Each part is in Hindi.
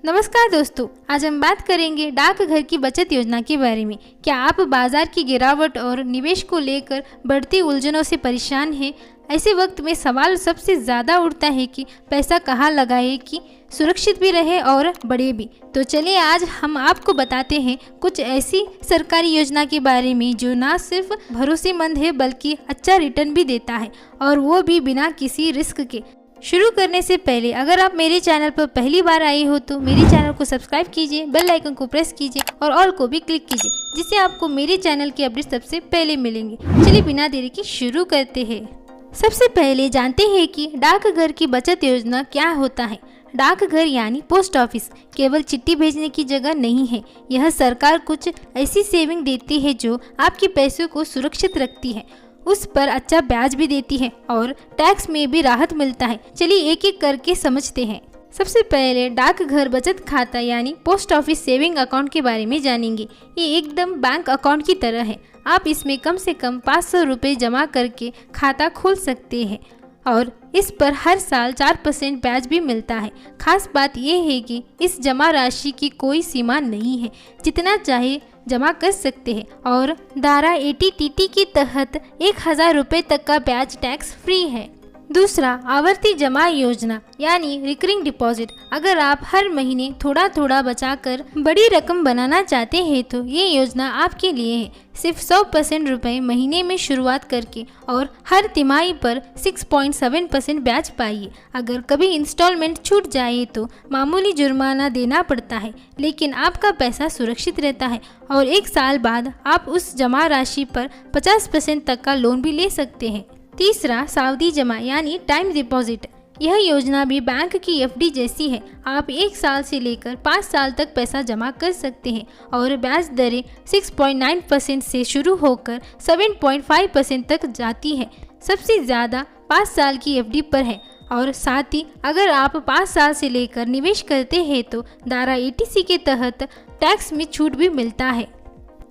नमस्कार दोस्तों, आज हम बात करेंगे डाकघर की बचत योजना के बारे में। क्या आप बाजार की गिरावट और निवेश को लेकर बढ़ती उलझनों से परेशान हैं? ऐसे वक्त में सवाल सबसे ज़्यादा उठता है कि पैसा कहाँ लगाएं कि सुरक्षित भी रहे और बढ़े भी। तो चलिए आज हम आपको बताते हैं कुछ ऐसी सरकारी योजना के बारे में जो ना सिर्फ भरोसेमंद है बल्कि अच्छा रिटर्न भी देता है, और वो भी बिना किसी रिस्क के। शुरू करने से पहले अगर आप मेरे चैनल पर पहली बार आए हो तो मेरे चैनल को सब्सक्राइब कीजिए, बेल आइकन को प्रेस कीजिए और ऑल को भी क्लिक कीजिए, जिससे आपको मेरे चैनल की अपडेट सबसे पहले मिलेंगे। चलिए बिना देरी के शुरू करते हैं। सबसे पहले जानते हैं कि डाकघर की बचत योजना क्या होता है। डाकघर यानी पोस्ट ऑफिस केवल चिट्ठी भेजने की जगह नहीं है। यह सरकार कुछ ऐसी सेविंग देती है जो आपके पैसों को सुरक्षित रखती है, उस पर अच्छा ब्याज भी देती है और टैक्स में भी राहत मिलता है। चलिए एक एक करके समझते हैं। सबसे पहले डाकघर बचत खाता यानी पोस्ट ऑफिस सेविंग अकाउंट के बारे में जानेंगे। ये एकदम बैंक अकाउंट की तरह है। आप इसमें कम से कम 500 रुपये जमा करके खाता खोल सकते हैं और इस पर हर साल 4% ब्याज भी मिलता है। खास बात यह है कि इस जमा राशि की कोई सीमा नहीं है, जितना चाहे जमा कर सकते हैं और धारा 80TT के तहत 1000 रुपये तक का ब्याज टैक्स फ्री है। दूसरा, आवर्ती जमा योजना यानी रिकरिंग डिपॉजिट। अगर आप हर महीने थोड़ा थोड़ा बचाकर बड़ी रकम बनाना चाहते हैं तो ये योजना आपके लिए है। सिर्फ 100% रुपये महीने में शुरुआत करके और हर तिमाही पर 6.7% ब्याज पाइए। अगर कभी इंस्टॉलमेंट छूट जाए तो मामूली जुर्माना देना पड़ता है, लेकिन आपका पैसा सुरक्षित रहता है और 1 साल बाद आप उस जमा राशि पर 50% तक का लोन भी ले सकते हैं। तीसरा, सावधि जमा यानी टाइम डिपॉजिट। यह योजना भी बैंक की एफडी जैसी है। आप 1 साल से लेकर 5 साल तक पैसा जमा कर सकते हैं और ब्याज दरें 6.9% से शुरू होकर 7.5% तक जाती है। सबसे ज़्यादा 5 साल की एफडी पर है और साथ ही अगर आप 5 साल से लेकर निवेश करते हैं तो धारा 80C के तहत टैक्स में छूट भी मिलता है।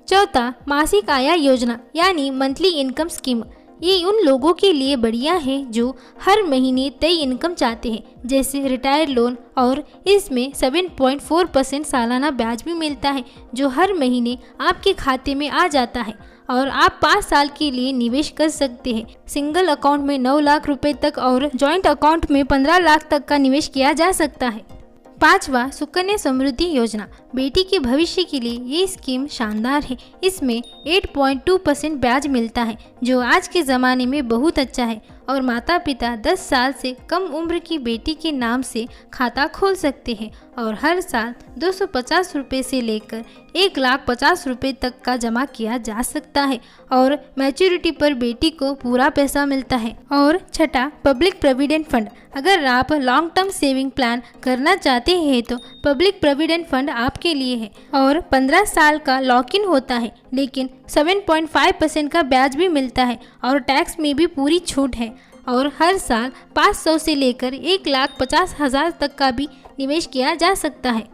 चौथा, मासिक आय योजना यानी मंथली इनकम स्कीम। ये उन लोगों के लिए बढ़िया है जो हर महीने तय इनकम चाहते हैं, जैसे रिटायर लोन, और इसमें 7.4% सालाना ब्याज भी मिलता है जो हर महीने आपके खाते में आ जाता है और आप 5 साल के लिए निवेश कर सकते हैं। सिंगल अकाउंट में 9 लाख रुपए तक और जॉइंट अकाउंट में 15 लाख तक का निवेश किया जा सकता है। पांचवा, सुकन्या समृद्धि योजना। बेटी के भविष्य के लिए ये स्कीम शानदार है। इसमें 8.2% ब्याज मिलता है जो आज के ज़माने में बहुत अच्छा है और माता पिता 10 साल से कम उम्र की बेटी के नाम से खाता खोल सकते हैं और हर साल 250 रुपये से लेकर 1,50,000 रुपये तक का जमा किया जा सकता है और मैच्योरिटी पर बेटी को पूरा पैसा मिलता है। और छठा, पब्लिक प्रोविडेंट फंड। अगर आप लॉन्ग टर्म सेविंग प्लान करना चाहते हैं तो पब्लिक प्रोविडेंट फंड आपके लिए है और 15 साल का लॉक इन होता है, लेकिन 7.5% का ब्याज भी मिलता है और टैक्स में भी पूरी छूट है और हर साल 500 से लेकर 1,50,000 तक का भी निवेश किया जा सकता है।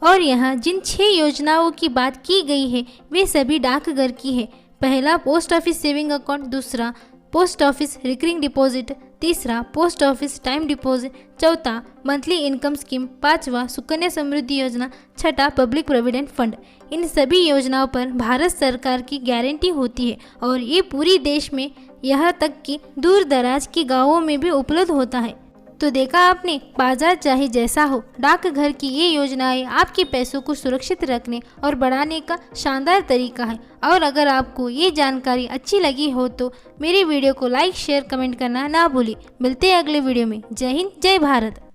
और यहाँ जिन 6 योजनाओं की बात की गई है वे सभी डाकघर की है। पहला, पोस्ट ऑफिस सेविंग अकाउंट। दूसरा, पोस्ट ऑफिस रिकरिंग डिपॉजिट। तीसरा, पोस्ट ऑफिस टाइम डिपॉजिट। चौथा, मंथली इनकम स्कीम। पांचवा, सुकन्या समृद्धि योजना। छठा, पब्लिक प्रोविडेंट फंड। इन सभी योजनाओं पर भारत सरकार की गारंटी होती है और ये पूरी देश में, यहाँ तक कि दूर दराज के गाँवों में भी उपलब्ध होता है। तो देखा आपने, बाजार चाहे जैसा हो, डाकघर की ये योजनाएं आपके पैसों को सुरक्षित रखने और बढ़ाने का शानदार तरीका है। और अगर आपको ये जानकारी अच्छी लगी हो तो मेरे वीडियो को लाइक, शेयर, कमेंट करना ना भूलिए। मिलते हैं अगले वीडियो में। जय हिंद, जय भारत।